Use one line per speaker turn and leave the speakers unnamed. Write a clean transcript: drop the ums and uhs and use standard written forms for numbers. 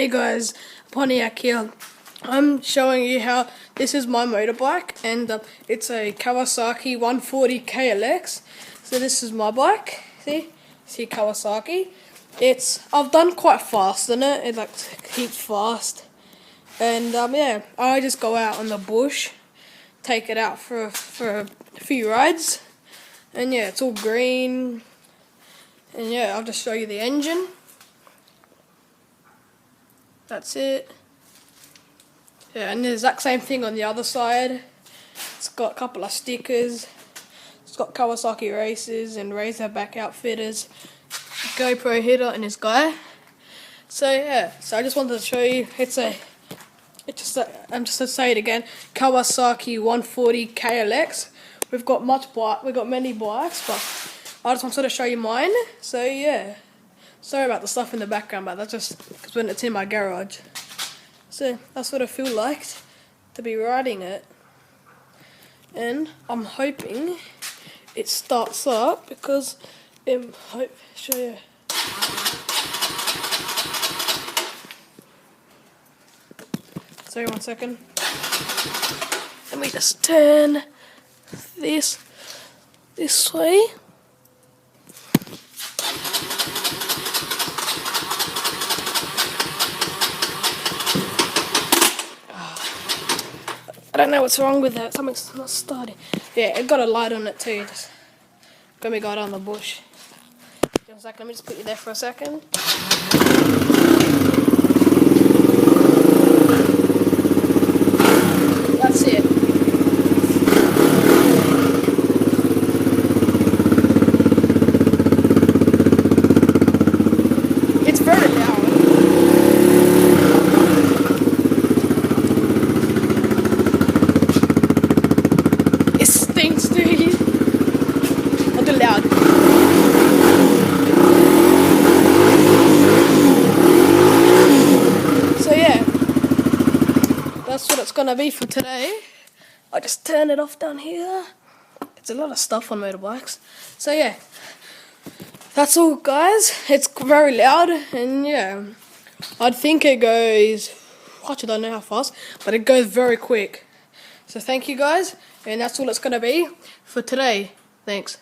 Hey guys, Pontiac here. I'm showing you how this is my motorbike, and it's a Kawasaki 140 KLX. So this is my bike. See Kawasaki. I've done quite fast in it. It like keeps fast, and yeah, I just go out on the bush, take it out for a few rides, and yeah, it's all green. And yeah, I'll just show you the engine. That's it. Yeah, and the exact same thing on the other side. It's got a couple of stickers. It's got Kawasaki Racers and Razorback Outfitters, GoPro Hitter and this guy. So yeah, so I just wanted to show you. I'm just to say it again. Kawasaki 140 KLX. We've got many bikes, but I just wanted to show you mine. So yeah. Sorry about the stuff in the background, but that's just because when it's in my garage. So that's what I feel like to be riding it. And I'm hoping it starts up because show you. Sorry, 1 second. Let me just turn this way. I don't know what's wrong with that. Something's not starting. Yeah, it got a light on it too. Just got me go down the bush. Just a second. Let me just put you there for a second. That's it. It's very loud. Things to you. Not too loud. So yeah, that's what it's gonna be for today. I just turn it off down here. It's a lot of stuff on motorbikes. So yeah, that's all guys. It's very loud, and yeah, I think it goes, actually I don't know how fast, but it goes very quick. So thank you guys, and that's all it's going to be for today. Thanks.